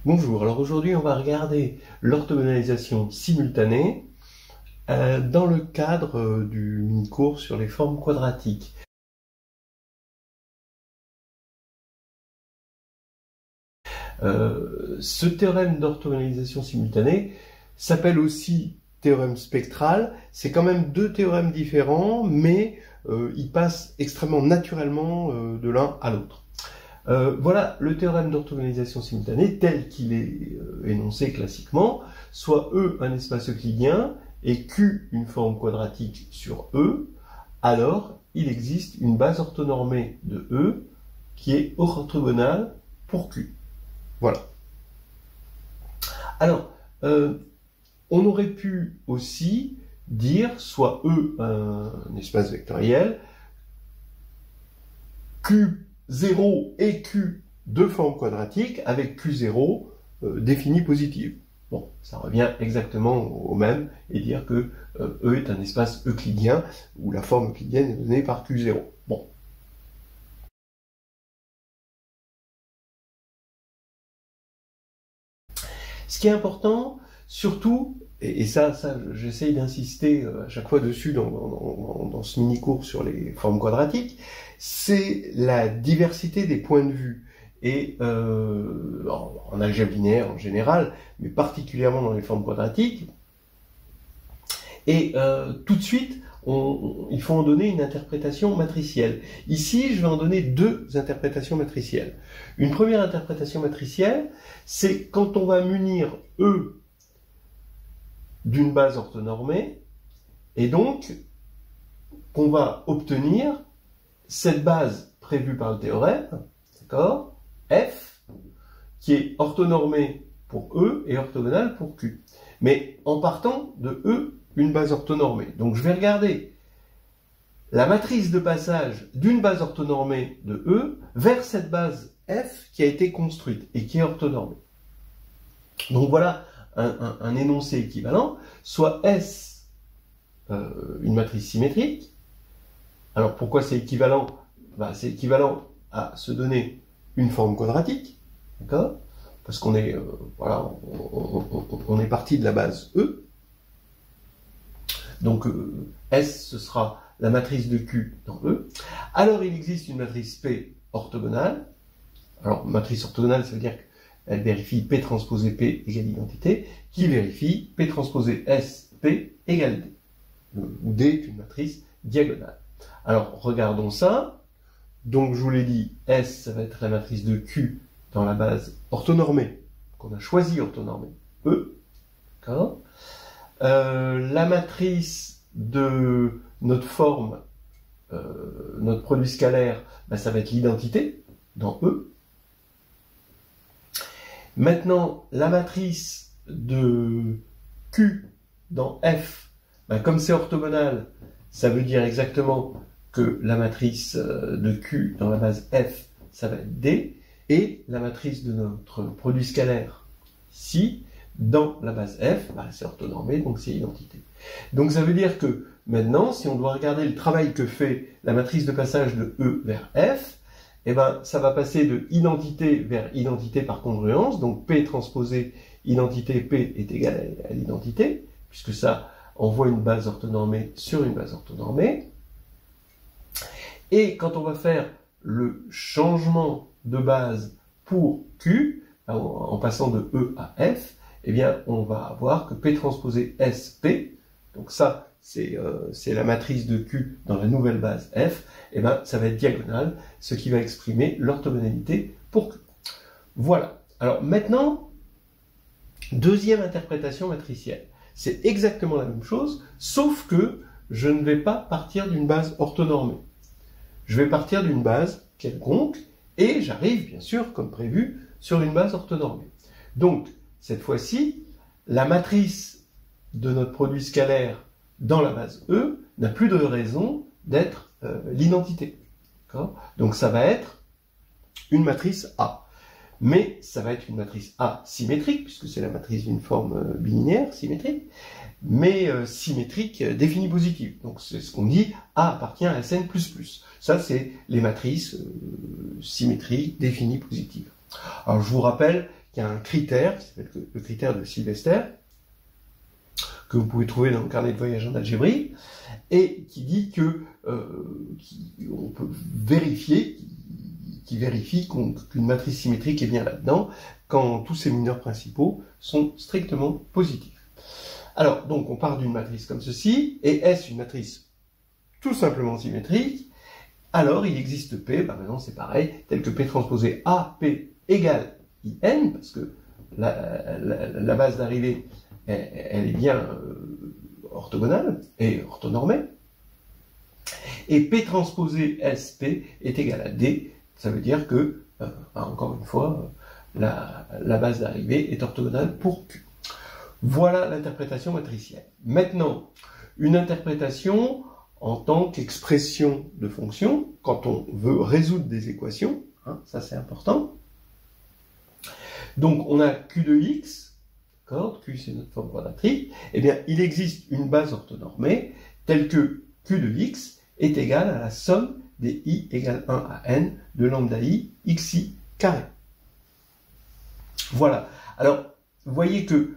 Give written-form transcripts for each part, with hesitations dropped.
Bonjour, alors aujourd'hui on va regarder l'orthogonalisation simultanée dans le cadre du mini-cours sur les formes quadratiques. Ce théorème d'orthogonalisation simultanée s'appelle aussi théorème spectral. C'est quand même deux théorèmes différents, mais ils passent extrêmement naturellement de l'un à l'autre. Voilà le théorème d'orthogonalisation simultanée tel qu'il est énoncé classiquement, soit E un espace euclidien et Q une forme quadratique sur E, alors il existe une base orthonormée de E qui est orthogonale pour Q. Voilà. Alors, on aurait pu aussi dire soit E un espace vectoriel, Q0 et Q deux formes quadratiques avec Q0 définie positive. Bon, ça revient exactement au même et dire que E est un espace euclidien où la forme euclidienne est donnée par Q0. Bon. Ce qui est important, surtout, et ça j'essaye d'insister à chaque fois dessus dans ce mini-cours sur les formes quadratiques, c'est la diversité des points de vue. Et en algèbre linéaire en général, mais particulièrement dans les formes quadratiques. Et tout de suite, il faut en donner une interprétation matricielle. Ici, je vais en donner deux interprétations matricielles. Une première interprétation matricielle, c'est quand on va munir E d'une base orthonormée, et donc qu'on va obtenir cette base prévue par le théorème, d'accord, F, qui est orthonormée pour E et orthogonale pour Q. Mais en partant de E, une base orthonormée. Donc je vais regarder la matrice de passage d'une base orthonormée de E vers cette base F qui a été construite et qui est orthonormée. Donc voilà un énoncé équivalent, soit S une matrice symétrique. Alors pourquoi c'est équivalent? C'est équivalent à se donner une forme quadratique, d'accord? Parce qu'on est, voilà, on est parti de la base E. Donc S, ce sera la matrice de Q dans E. Alors il existe une matrice P orthogonale. Alors matrice orthogonale, ça veut dire qu'elle vérifie P transposé P égale identité, qui vérifie P transposé S, P égale D. Où D est une matrice diagonale. Alors regardons ça. Donc je vous l'ai dit, S, ça va être la matrice de Q dans la base orthonormée, qu'on a choisi orthonormée, E. D'accord. La matrice de notre forme, notre produit scalaire, ça va être l'identité dans E. Maintenant, la matrice de Q dans F, comme c'est orthogonal, ça veut dire exactement que la matrice de Q dans la base F, ça va être D, et la matrice de notre produit scalaire, ici, dans la base F, c'est orthonormé, donc c'est identité. Donc ça veut dire que maintenant, si on doit regarder le travail que fait la matrice de passage de E vers F, ça va passer de identité vers identité par congruence, donc P transposé identité P est égal à l'identité, puisque ça envoie une base orthonormée sur une base orthonormée. Et quand on va faire le changement de base pour Q, en passant de E à F, on va avoir que P transposé SP, donc ça, c'est la matrice de Q dans la nouvelle base F, ça va être diagonale, ce qui va exprimer l'orthogonalité pour Q. Voilà. Alors maintenant, deuxième interprétation matricielle. C'est exactement la même chose, sauf que je ne vais pas partir d'une base orthonormée. Je vais partir d'une base quelconque, et j'arrive, bien sûr, comme prévu, sur une base orthonormée. Donc, cette fois-ci, la matrice de notre produit scalaire dans la base E n'a plus de raison d'être l'identité. Donc, ça va être une matrice A. Mais ça va être une matrice A symétrique, puisque c'est la matrice d'une forme bilinéaire, symétrique, mais symétrique définie positive. Donc c'est ce qu'on dit, A appartient à Sn++. Ça, c'est les matrices symétriques définies positives. Alors je vous rappelle qu'il y a un critère, qui s'appelle le critère de Sylvester, que vous pouvez trouver dans le carnet de voyage en algébrie, et qui dit que on peut vérifier, qui vérifie qu'une matrice symétrique est bien là-dedans, quand tous ses mineurs principaux sont strictement positifs. Alors, donc, on part d'une matrice comme ceci, et est-ce une matrice tout simplement symétrique? Alors, il existe P, maintenant c'est pareil, tel que P transposé AP égale IN, parce que la base d'arrivée, elle est bien orthogonale et orthonormée. Et P transposé SP est égal à D, ça veut dire que, encore une fois, la base d'arrivée est orthogonale pour Q. Voilà l'interprétation matricielle. Maintenant, une interprétation en tant qu'expression de fonction, quand on veut résoudre des équations, hein, ça c'est important. Donc on a Q de x, d'accord, Q c'est notre forme quadratique, eh bien il existe une base orthonormée telle que Q de x est égale à la somme des i égale 1 à n de lambda i xi carré. Voilà. Alors, vous voyez que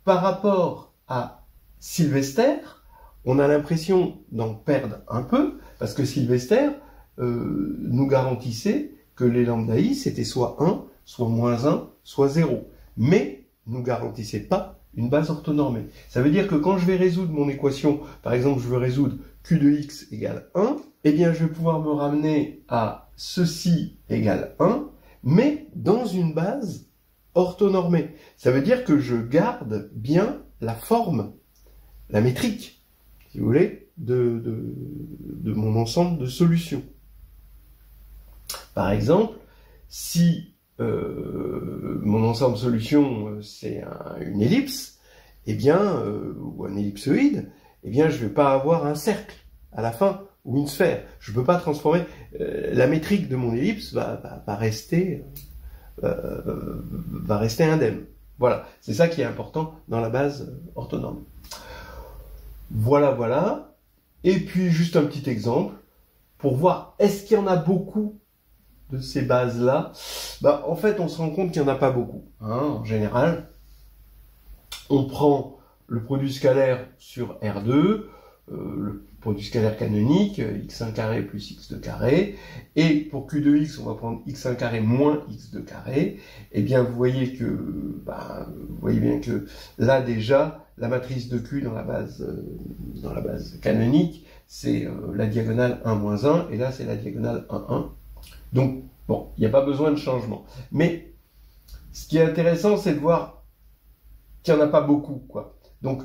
par rapport à Sylvester, on a l'impression d'en perdre un peu, parce que Sylvester nous garantissait que les lambda i, c'était soit 1, soit moins 1, soit 0. Mais nous garantissait pas une base orthonormée. Ça veut dire que quand je vais résoudre mon équation, par exemple, je veux résoudre q de x égale 1, eh bien, je vais pouvoir me ramener à ceci égale 1, mais dans une base orthonormée. Ça veut dire que je garde bien la forme, la métrique, si vous voulez, de mon ensemble de solutions. Par exemple, si mon ensemble de solutions c'est une ellipse, eh bien, ou un ellipsoïde, eh bien, je ne vais pas avoir un cercle à la fin ou une sphère. Je ne peux pas transformer. La métrique de mon ellipse va rester indemne. Voilà, c'est ça qui est important dans la base orthonormée. Voilà, voilà. Et puis, juste un petit exemple pour voir, est-ce qu'il y en a beaucoup de ces bases-là? En fait, on se rend compte qu'il n'y en a pas beaucoup. En général, on prend le produit scalaire sur R2, le produit scalaire canonique, x1 carré plus x2 carré, et pour q de x, on va prendre x1 carré moins x2 carré. Eh bien, vous voyez bien que là déjà, la matrice de q dans la base canonique, c'est la diagonale 1 moins 1, et là c'est la diagonale 1, 1. Donc, bon, il n'y a pas besoin de changement. Mais ce qui est intéressant, c'est de voir qu'il n'y en a pas beaucoup, quoi. Donc,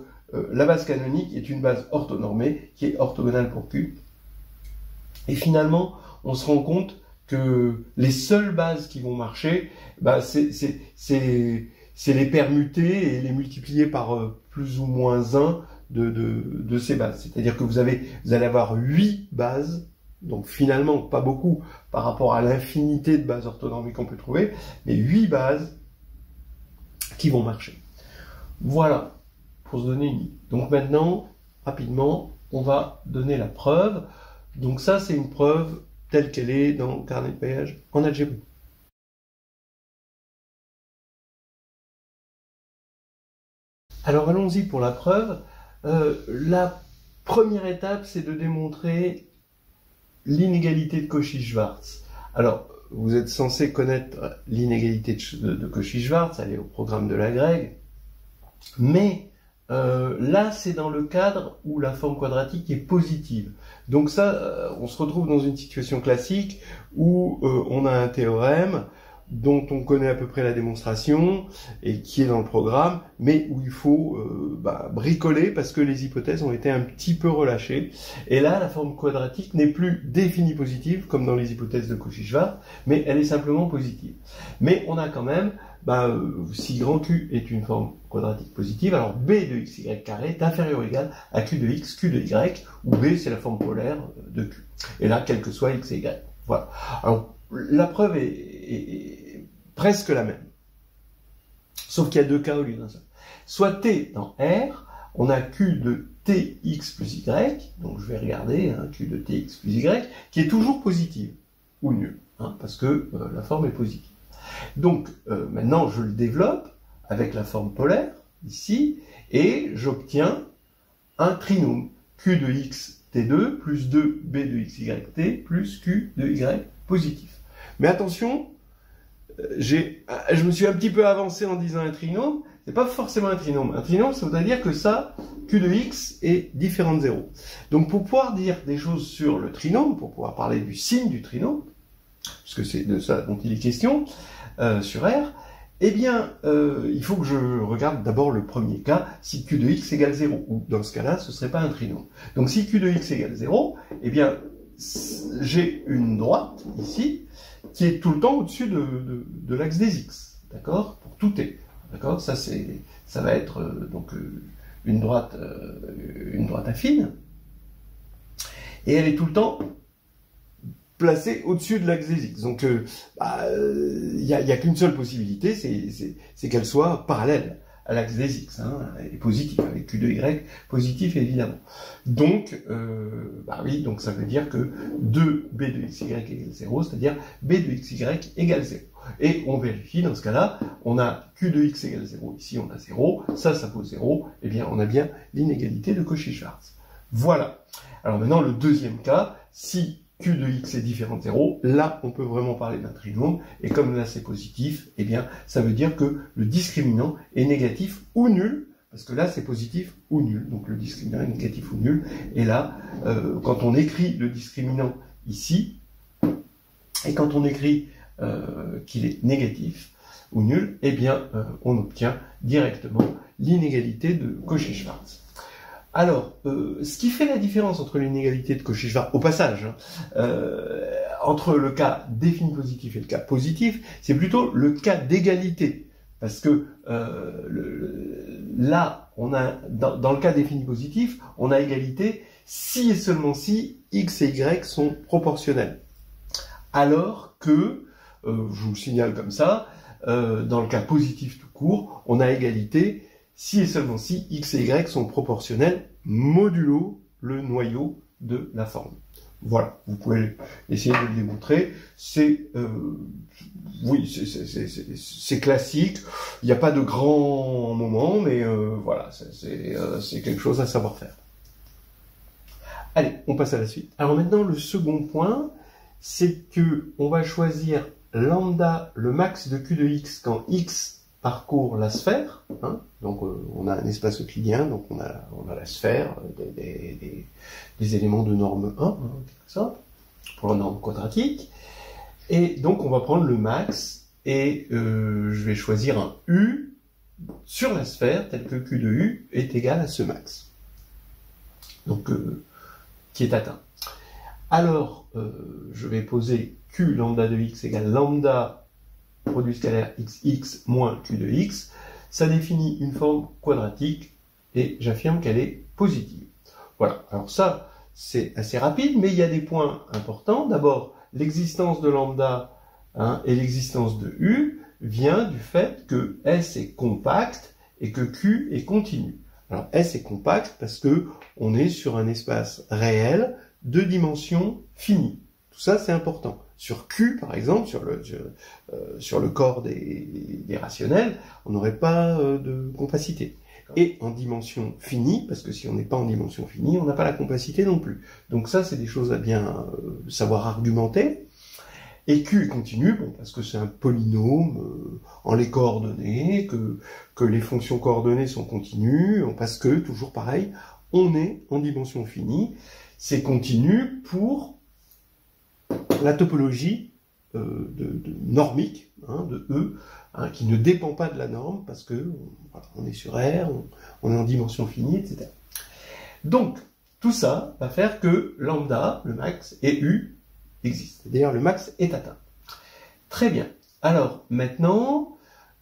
la base canonique est une base orthonormée qui est orthogonale pour Q. Et finalement, on se rend compte que les seules bases qui vont marcher, c'est les permuter et les multiplier par plus ou moins 1 de ces bases. C'est-à-dire que vous allez avoir 8 bases, donc finalement pas beaucoup par rapport à l'infinité de bases orthonormées qu'on peut trouver, mais 8 bases qui vont marcher. Voilà, pour se donner une idée. Donc maintenant, rapidement, on va donner la preuve. Donc ça, c'est une preuve telle qu'elle est dans le carnet de voyage en algébre. Alors allons-y pour la preuve. La première étape, c'est de démontrer l'inégalité de Cauchy-Schwarz. Alors, vous êtes censé connaître l'inégalité de Cauchy-Schwarz, elle est au programme de Lagrange, mais là, c'est dans le cadre où la forme quadratique est positive. Donc ça, on se retrouve dans une situation classique où on a un théorème dont on connaît à peu près la démonstration et qui est dans le programme, mais où il faut bricoler parce que les hypothèses ont été un petit peu relâchées. Et là, la forme quadratique n'est plus définie positive, comme dans les hypothèses de Cauchy-Schwarz, mais elle est simplement positive. Mais on a quand même, si grand Q est une forme quadratique positive, alors B de xy carré est inférieur ou égal à Q de x, Q de y, où B c'est la forme polaire de Q. Et là, quel que soit x et y. Voilà. Alors, la preuve est presque la même. Sauf qu'il y a deux cas au lieu d'un seul. Soit T dans R, on a Q de Tx plus Y, donc je vais regarder, Q de Tx plus Y, qui est toujours positive, ou nulle, parce que la forme est positive. Donc, maintenant, je le développe avec la forme polaire, ici, et j'obtiens un trinôme. Q de x t2 plus 2b de xyt plus q de y positif. Mais attention, je me suis un petit peu avancé en disant un trinôme. C'est pas forcément un trinôme. Un trinôme, ça voudrait dire que ça, q de x est différent de 0. Donc pour pouvoir dire des choses sur le trinôme, pour pouvoir parler du signe du trinôme, puisque c'est de ça dont il est question, sur R, eh bien, il faut que je regarde d'abord le premier cas, si q de x égale 0, ou dans ce cas-là, ce serait pas un trinôme. Donc si q de x égale 0, eh bien, j'ai une droite, ici, qui est tout le temps au-dessus de l'axe des x, d'accord? Pour tout t, d'accord? Ça va être donc une droite affine, et elle est tout le temps placée au-dessus de l'axe des x. Donc, il y a qu'une seule possibilité, c'est qu'elle soit parallèle à l'axe des x, hein, et positive, avec q de y positif évidemment. Donc, oui, donc ça veut dire que 2b de xy égale 0, c'est-à-dire b de xy égale 0. Et on vérifie, dans ce cas-là, on a q de x égale 0, ici on a 0, ça vaut 0, et bien on a bien l'inégalité de Cauchy-Schwarz. Voilà. Alors maintenant, le deuxième cas, si q de x est différent de 0, là, on peut vraiment parler d'un trinôme, et comme là c'est positif, eh bien, ça veut dire que le discriminant est négatif ou nul, parce que là c'est positif ou nul, donc le discriminant est négatif ou nul, et là, quand on écrit le discriminant ici, et quand on écrit qu'il est négatif ou nul, eh bien, on obtient directement l'inégalité de Cauchy-Schwarz. Alors, ce qui fait la différence entre l'inégalité de Cauchy-Schwarz, au passage, entre le cas défini positif et le cas positif, c'est plutôt le cas d'égalité. Parce que là, on a dans le cas défini positif, on a égalité si et seulement si x et y sont proportionnels. Alors que, je vous le signale comme ça, dans le cas positif tout court, on a égalité si et seulement si x et y sont proportionnels modulo le noyau de la forme. Voilà, vous pouvez essayer de le démontrer. Oui, c'est classique. Il n'y a pas de grand moment, mais voilà, c'est quelque chose à savoir faire. Allez, on passe à la suite. Alors maintenant, le second point, c'est que on va choisir lambda, le max de q de x quand x parcourt la sphère, hein. Donc on a un espace euclidien, donc on a la sphère, des éléments de norme 1, hein, quelque sorte, pour la norme quadratique, et donc on va prendre le max, et je vais choisir un U sur la sphère, tel que Q de U est égal à ce max, donc qui est atteint. Alors, je vais poser Q lambda de x égale lambda produit scalaire xx moins q de x, ça définit une forme quadratique et j'affirme qu'elle est positive. Voilà, alors ça c'est assez rapide, mais il y a des points importants. D'abord, l'existence de lambda et l'existence de u vient du fait que S est compact et que Q est continu. Alors S est compact parce que on est sur un espace réel de dimension finie. Tout ça c'est important. Sur Q, par exemple, sur le corps des rationnels, on n'aurait pas de compacité. Et en dimension finie, parce que si on n'est pas en dimension finie, on n'a pas la compacité non plus. Donc ça, c'est des choses à bien savoir argumenter. Et Q est continu, bon, parce que c'est un polynôme en les coordonnées, que les fonctions coordonnées sont continues, parce que, toujours pareil, on est en dimension finie. C'est continu pour la topologie normique de E, qui ne dépend pas de la norme, parce que voilà, on est sur R, on est en dimension finie, etc. Donc, tout ça va faire que lambda, le max, et U existent. D'ailleurs, le max est atteint. Très bien. Alors, maintenant,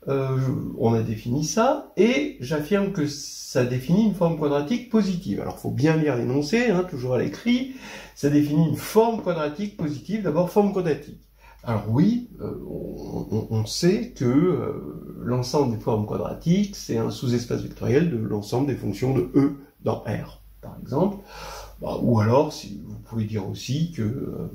on a défini ça, et j'affirme que ça définit une forme quadratique positive. Alors, il faut bien lire l'énoncé, toujours à l'écrit. Ça définit une forme quadratique positive, d'abord forme quadratique. Alors oui, on sait que l'ensemble des formes quadratiques, c'est un sous-espace vectoriel de l'ensemble des fonctions de E dans R, par exemple. Ou alors, vous pouvez dire aussi que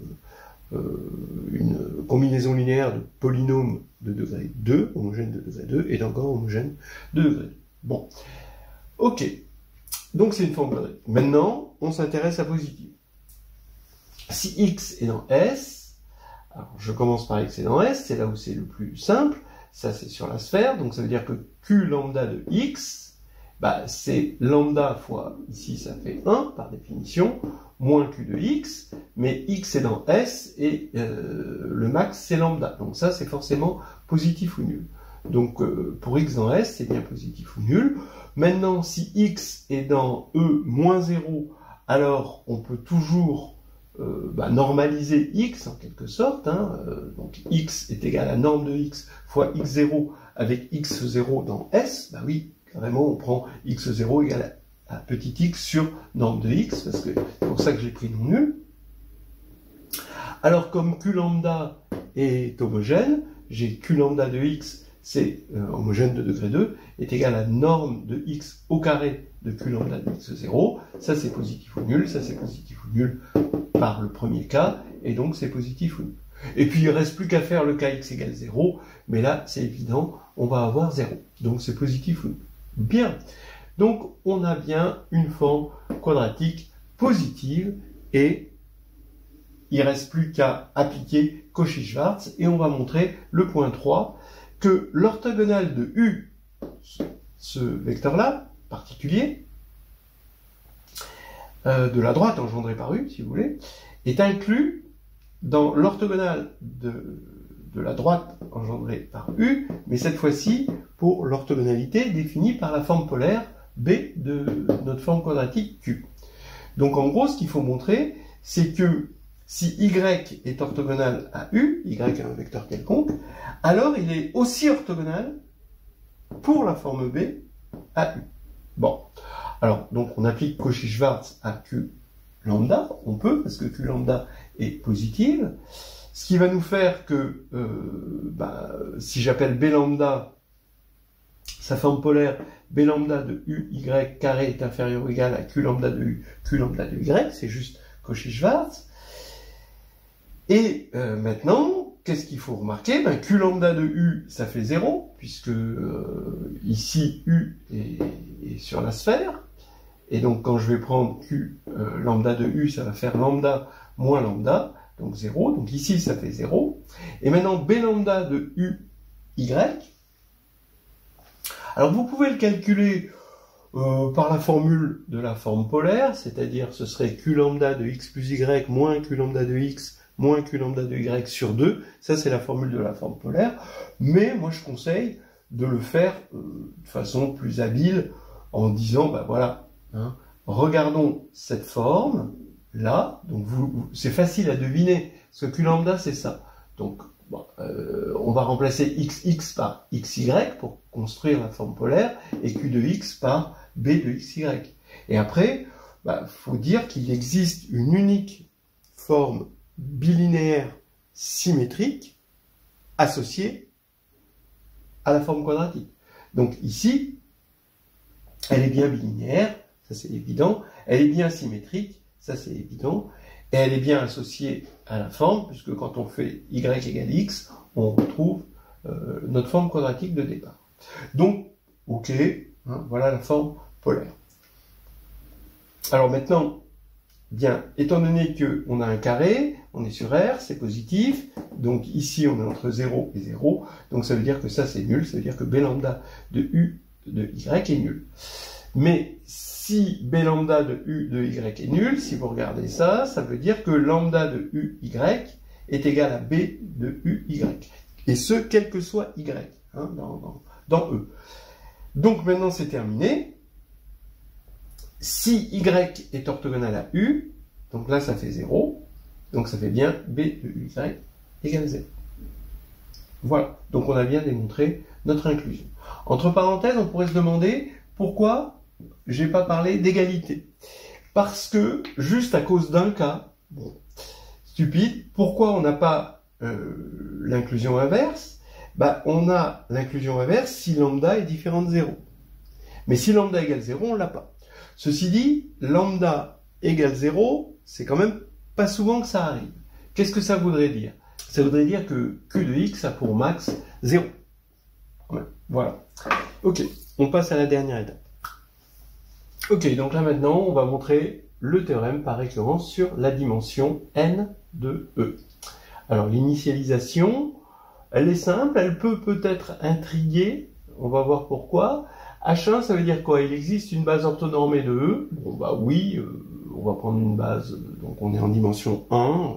une combinaison linéaire de polynômes de degré 2, homogène de degré 2, et d'encore homogène de degré 2. Bon, ok. Donc c'est une forme quadratique. Maintenant, on s'intéresse à positive. Si x est dans S, alors je commence par x est dans S, c'est là où c'est le plus simple, ça c'est sur la sphère, donc ça veut dire que Q lambda de x, bah, c'est lambda fois, ici ça fait 1 par définition, moins Q de x, mais x est dans S et le max c'est lambda, donc ça c'est forcément positif ou nul. Donc pour x dans S, c'est bien positif ou nul. Maintenant, si x est dans E moins 0, alors on peut toujours normaliser x en quelque sorte. Hein, donc x est égal à norme de x fois x0 avec x0 dans S. Bah oui, carrément, on prend x0 égal à petit x sur norme de x, parce que c'est pour ça que j'ai pris non nul. Alors comme Q lambda est homogène, j'ai Q lambda de x, c'est homogène de degré 2, est égal à norme de x au carré de Q lambda de x0. Ça c'est positif ou nul, ça c'est positif ou nul par le premier cas, et donc c'est positif ou nul. Et puis il ne reste plus qu'à faire le cas x égale 0, mais là c'est évident, on va avoir 0. Donc c'est positif ou nul. Bien. Donc on a bien une forme quadratique positive, et il ne reste plus qu'à appliquer Cauchy-Schwarz, et on va montrer le point 3, que l'orthogonale de U, ce vecteur-là, particulier, de la droite engendrée par U, si vous voulez, est inclus dans l'orthogonale de la droite engendrée par U, mais cette fois-ci pour l'orthogonalité définie par la forme polaire B de notre forme quadratique Q. Donc en gros, ce qu'il faut montrer, c'est que si Y est orthogonal à U, Y est un vecteur quelconque, alors il est aussi orthogonal pour la forme B à U. Bon, alors donc on applique Cauchy-Schwarz à Q lambda, on peut, parce que Q lambda est positive, ce qui va nous faire que si j'appelle B lambda, sa forme polaire, B lambda de UY carré est inférieur ou égal à Q lambda de U, Q lambda de Y, c'est juste Cauchy-Schwarz. Et maintenant, qu'est-ce qu'il faut remarquer? Q lambda de U, ça fait 0, puisque ici, U est sur la sphère. Et donc, quand je vais prendre Q lambda de U, ça va faire lambda moins lambda, donc 0. Donc ici, ça fait 0. Et maintenant, B lambda de U, Y. Alors, vous pouvez le calculer par la formule de la forme polaire, c'est-à-dire ce serait Q lambda de X plus Y moins Q lambda de X moins Q lambda de Y sur 2, ça c'est la formule de la forme polaire, mais moi je conseille de le faire de façon plus habile en disant, voilà, hein, regardons cette forme, là, donc c'est facile à deviner, parce que Q lambda c'est ça, donc on va remplacer XX par XY pour construire la forme polaire, et Q de X par B de XY. Et après, faut dire qu'il existe une unique forme bilinéaire symétrique associée à la forme quadratique. Donc ici, elle est bien bilinéaire, ça c'est évident, elle est bien symétrique, ça c'est évident, et elle est bien associée à la forme, puisque quand on fait y égale x, on retrouve notre forme quadratique de départ. Donc, ok, hein, voilà la forme polaire. Alors maintenant, bien, étant donné qu'on a un carré, on est sur R, c'est positif, donc ici on est entre 0 et 0, donc ça veut dire que ça c'est nul, ça veut dire que B lambda de U de Y est nul. Mais si B lambda de U de Y est nul, si vous regardez ça, ça veut dire que lambda de UY est égal à B de UY. Et ce, quel que soit Y, hein, dans E. Donc maintenant c'est terminé. Si Y est orthogonal à U, donc là ça fait 0, donc ça fait bien B de UY égale 0. Voilà, donc on a bien démontré notre inclusion. Entre parenthèses, on pourrait se demander pourquoi j'ai pas parlé d'égalité. Parce que, juste à cause d'un cas, bon, stupide, pourquoi on n'a pas l'inclusion inverse? On a l'inclusion inverse si lambda est différent de 0. Mais si lambda égale 0, on l'a pas. Ceci dit, lambda égale 0, c'est quand même pas souvent que ça arrive. Qu'est-ce que ça voudrait dire? Ça voudrait dire que Q de X a pour max 0. Voilà. Ok, on passe à la dernière étape. Ok, donc là maintenant, on va montrer le théorème par récurrence sur la dimension n de E. Alors l'initialisation, elle est simple, elle peut peut-être intriguer, on va voir pourquoi. H1, ça veut dire quoi? Il existe une base orthonormée de E. Bon bah oui, on va prendre une base, donc on est en dimension 1.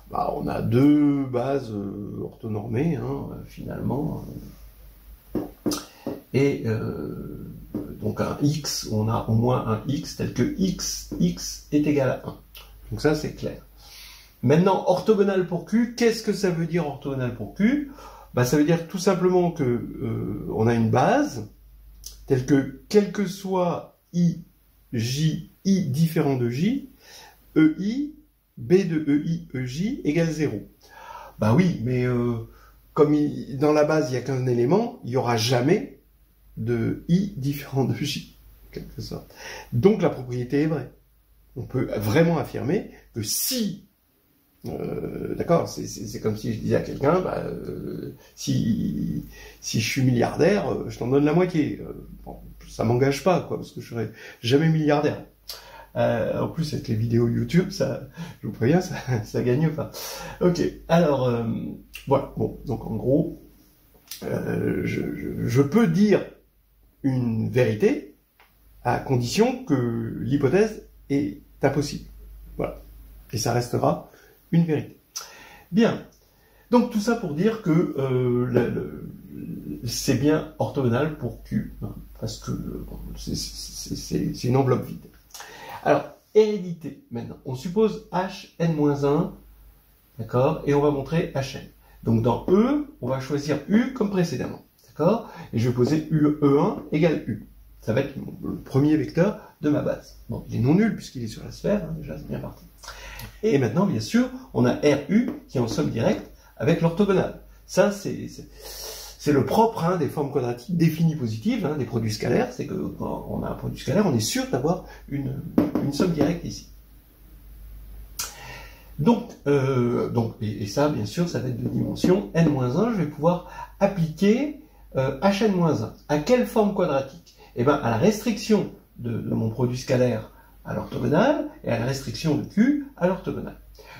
Bah, on a deux bases orthonormées, hein, finalement. Et donc un x, on a au moins un x tel que x est égal à 1. Donc ça c'est clair. Maintenant, orthogonal pour Q, qu'est-ce que ça veut dire orthogonal pour Q? Bah, ça veut dire tout simplement que on a une base telle que quel que soit i, j, i différent de j, ei, b de ei, ej égale 0. Bah oui, mais comme dans la base il n'y a qu'un élément, il n'y aura jamais de i différent de j, en quelque sorte. Donc la propriété est vraie. On peut vraiment affirmer que si, d'accord, c'est comme si je disais à quelqu'un, bah, si je suis milliardaire, je t'en donne la moitié. Bon, ça m'engage pas, quoi, parce que je serai jamais milliardaire. En plus, avec les vidéos YouTube, ça, je vous préviens, ça gagne pas. Ok, alors, voilà, bon, donc en gros, je peux dire une vérité à condition que l'hypothèse est impossible. Voilà. Et ça restera une vérité. Bien. Donc tout ça pour dire que c'est bien orthogonal pour Q, hein, parce que c'est une enveloppe vide. Alors, hérédité, maintenant. On suppose Hn-1, d'accord, et on va montrer Hn. Donc dans E, on va choisir U comme précédemment, d'accord, et je vais poser E1 égale U. Ça va être le premier vecteur de ma base. Bon, il est non nul puisqu'il est sur la sphère, hein, déjà c'est bien parti. Et maintenant, bien sûr, on a RU qui est en somme directe avec l'orthogonale. Ça, c'est le propre, hein, des formes quadratiques définies positives, hein, des produits scalaires, c'est que quand on a un produit scalaire, on est sûr d'avoir une somme directe ici. Donc, et ça, bien sûr, ça va être de dimension n-1, je vais pouvoir appliquer Hn-1. À quelle forme quadratique? Eh bien, à la restriction de mon produit scalaire à l'orthogonale et à la restriction de Q à l'orthogonale.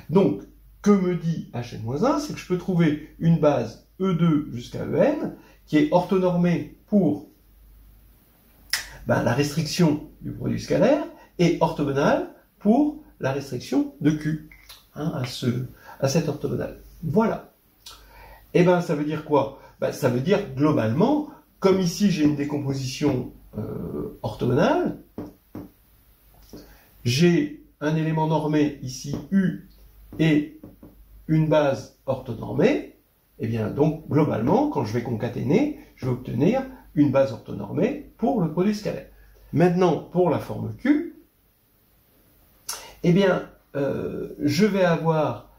Donc, que me dit Hn-1? C'est que je peux trouver une base E2 jusqu'à En qui est orthonormée pour la restriction du produit scalaire et orthogonale pour la restriction de Q, hein, à cette orthogonale. Voilà. Et ben, ça veut dire quoi? Ça veut dire globalement, comme ici j'ai une décomposition orthogonale, j'ai un élément normé ici U et une base orthonormée, et bien donc globalement, quand je vais concaténer, je vais obtenir une base orthonormée pour le produit scalaire. Maintenant, pour la forme Q, eh bien, je vais avoir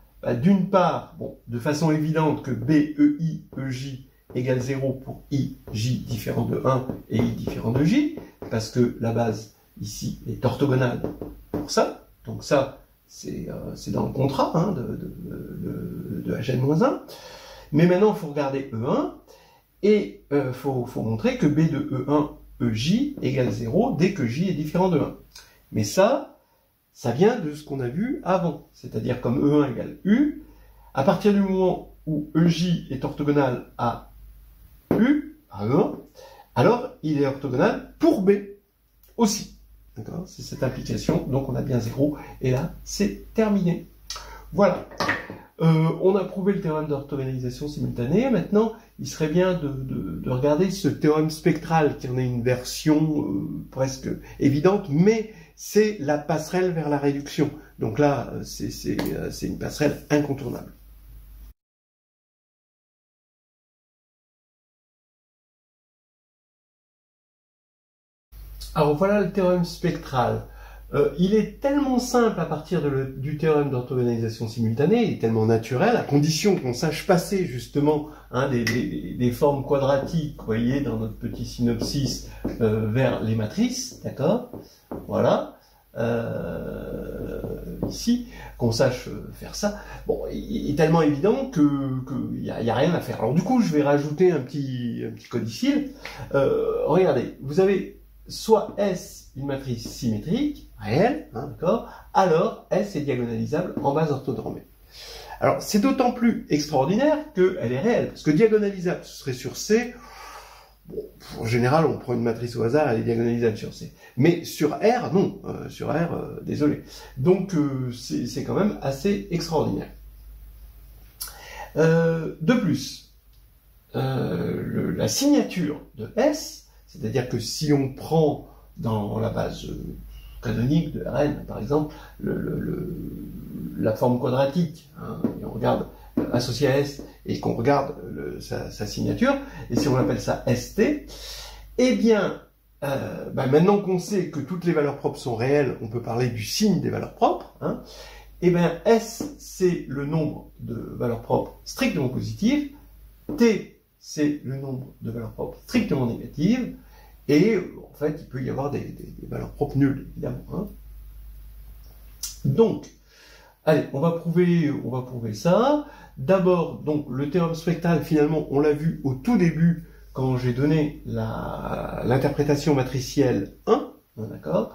d'une part, bon, de façon évidente que BEI, EJ égale 0 pour I, J différent de 1 et I différent de J, parce que la base ici est orthogonale pour ça. Donc ça, c'est dans le contrat, hein, de Hn-1. Mais maintenant, il faut regarder E1 et il faut montrer que B de E1, EJ égale 0 dès que J est différent de 1. Mais ça vient de ce qu'on a vu avant. C'est-à-dire comme E1 égale U, à partir du moment où EJ est orthogonal à U, à E1, alors il est orthogonal pour B aussi. D'accord? C'est cette implication, donc on a bien 0, et là, c'est terminé. Voilà. On a prouvé le théorème d'orthogonalisation simultanée. Maintenant, il serait bien de regarder ce théorème spectral, qui en est une version presque évidente, mais c'est la passerelle vers la réduction. Donc là, c'est une passerelle incontournable. Alors voilà le théorème spectral. Il est tellement simple à partir du théorème d'orthogonalisation simultanée, il est tellement naturel, à condition qu'on sache passer justement des formes quadratiques, vous voyez, dans notre petit synopsis, vers les matrices, d'accord? Voilà. ici, qu'on sache faire ça. Bon, il est tellement évident que y a rien à faire. Alors du coup, je vais rajouter un petit codicile. Regardez, vous avez soit S une matrice symétrique, réelle, hein, d'accord, alors S est diagonalisable en base orthonormée. Alors c'est d'autant plus extraordinaire qu'elle est réelle, parce que diagonalisable, ce serait sur C. Bon, en général, on prend une matrice au hasard, elle est diagonalisable sur C. Mais sur R, non. Sur R, désolé. Donc, c'est quand même assez extraordinaire. De plus, la signature de S, c'est-à-dire que si on prend dans la base canonique de Rn, par exemple, la forme quadratique, hein, et on regarde associé à S et qu'on regarde sa signature, et si on appelle ça ST, eh bien, maintenant qu'on sait que toutes les valeurs propres sont réelles, on peut parler du signe des valeurs propres, hein, eh bien, S, c'est le nombre de valeurs propres strictement positives, T, c'est le nombre de valeurs propres strictement négatives, et en fait, il peut y avoir des valeurs propres nulles, évidemment. Hein. Donc, allez, on va prouver ça. D'abord, donc, le théorème spectral, finalement, on l'a vu au tout début, quand j'ai donné l'interprétation matricielle 1, d'accord,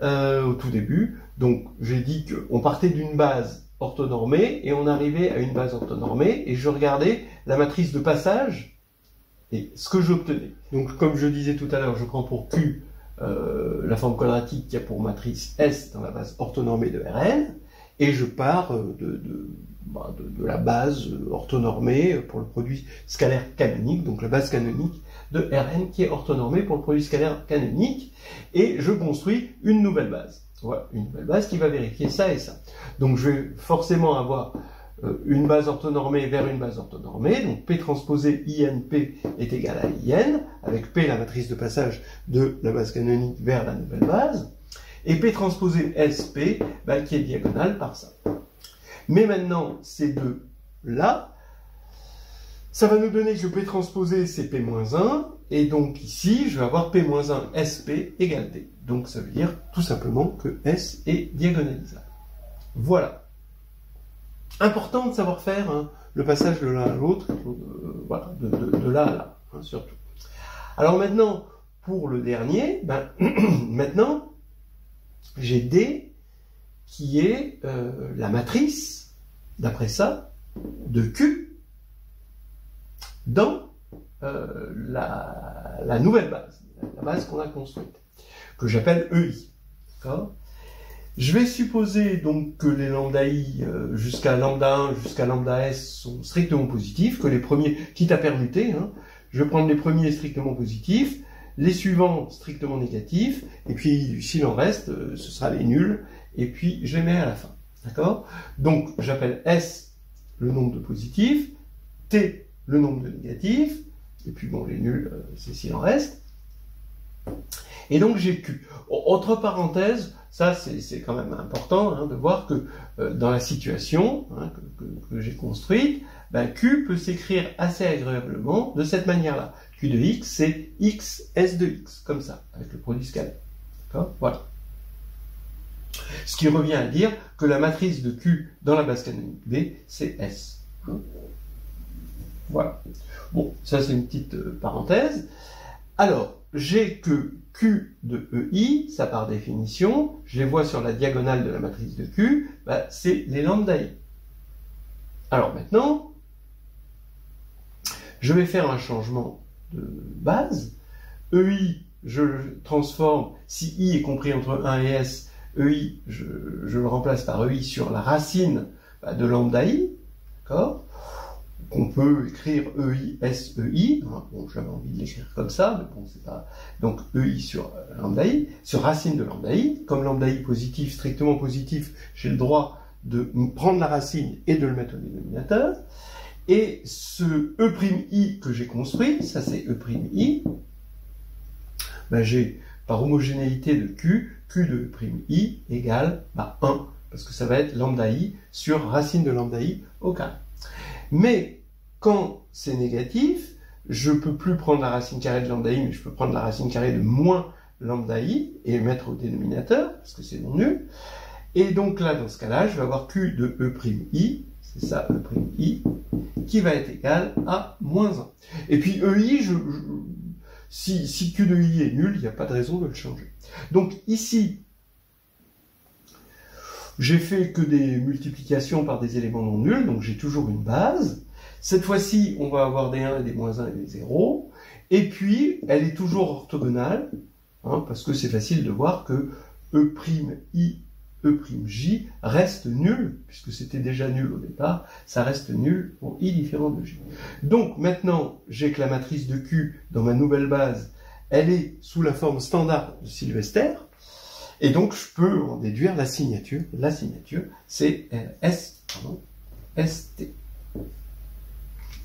au tout début. Donc, j'ai dit qu'on partait d'une base orthonormée, et on arrivait à une base orthonormée, et je regardais la matrice de passage, et ce que j'obtenais. Donc, comme je disais tout à l'heure, je prends pour Q la forme quadratique qui a pour matrice S dans la base orthonormée de Rn, et je pars de la base orthonormée pour le produit scalaire canonique, donc la base canonique de Rn qui est orthonormée pour le produit scalaire canonique, et je construis une nouvelle base. Voilà, une nouvelle base qui va vérifier ça et ça. Donc je vais forcément avoir une base orthonormée vers une base orthonormée, donc P transposé INP est égal à IN, avec P la matrice de passage de la base canonique vers la nouvelle base, et P transposé SP qui est diagonale par ça. Mais maintenant, ces deux-là, ça va nous donner que P transposé c'est P-1, et donc ici, je vais avoir P-1 SP égale D. Donc ça veut dire tout simplement que S est diagonalisable. Voilà. Important de savoir faire hein, le passage de l'un à l'autre, voilà, de là à là, hein, surtout. Alors maintenant, pour le dernier, maintenant, j'ai D qui est la matrice, d'après ça, de Q dans la nouvelle base, la base qu'on a construite, que j'appelle EI. D'accord ? Je vais supposer donc que les lambda I jusqu'à lambda 1 jusqu'à lambda S sont strictement positifs, que les premiers, quitte à permuter, hein, je vais prendre les premiers strictement positifs, les suivants strictement négatifs, et puis s'il en reste, ce sera les nuls, et puis je les mets à la fin. D'accord ? Donc j'appelle S le nombre de positifs, T le nombre de négatifs, et puis bon, les nuls, c'est s'il en reste. Et donc j'ai Q. Entre parenthèses, ça c'est quand même important hein, de voir que dans la situation hein, que j'ai construite, Q peut s'écrire assez agréablement de cette manière-là. Q de X, c'est X, S de X, comme ça, avec le produit scalaire. D'accord ? Voilà. Ce qui revient à dire que la matrice de Q dans la base canonique B, c'est S. Voilà. Bon, ça c'est une petite parenthèse. Alors, j'ai que Q de EI, ça par définition, je les vois sur la diagonale de la matrice de Q, c'est les lambda I. Alors maintenant, je vais faire un changement de base. EI, je le transforme, si I est compris entre 1 et S, EI, je le remplace par EI sur la racine de lambda I, d'accord ? On peut écrire EI, SEI, hein, bon, j'avais envie de l'écrire comme ça, mais bon, c'est pas... Donc, EI sur lambda I, sur racine de lambda I, comme lambda I positif, strictement positif, j'ai le droit de prendre la racine et de le mettre au dénominateur, et ce E'(I) que j'ai construit, ça c'est E'(I), j'ai, par homogénéité de Q, Q de E'(I) égale 1, parce que ça va être lambda I sur racine de lambda I au carré. Mais quand c'est négatif, je ne peux plus prendre la racine carrée de lambda I, mais je peux prendre la racine carrée de moins lambda i et mettre au dénominateur, parce que c'est non nul. Et donc là, dans ce cas-là, je vais avoir Q de E', c'est ça, E', qui va être égal à moins 1. Et puis EI, si Q de I est nul, il n'y a pas de raison de le changer. Donc ici, j'ai fait que des multiplications par des éléments non nuls, donc j'ai toujours une base. Cette fois-ci, on va avoir des 1 et des moins 1 et des 0. Et puis, elle est toujours orthogonale, hein, parce que c'est facile de voir que E'I, E'J reste nul, puisque c'était déjà nul au départ, ça reste nul pour I différent de J. Donc maintenant, j'ai que la matrice de Q dans ma nouvelle base, elle est sous la forme standard de Sylvester, et donc je peux en déduire la signature. La signature, c'est ST.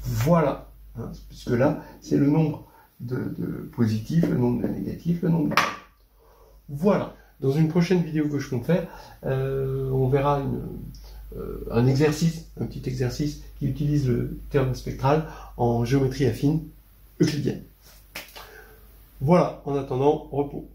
Voilà, hein, puisque là, c'est le nombre de positifs, le nombre de négatifs, le nombre de... Voilà. Dans une prochaine vidéo que je compte faire, on verra un exercice, un petit exercice qui utilise le théorème spectral en géométrie affine euclidienne. Voilà, en attendant, repos.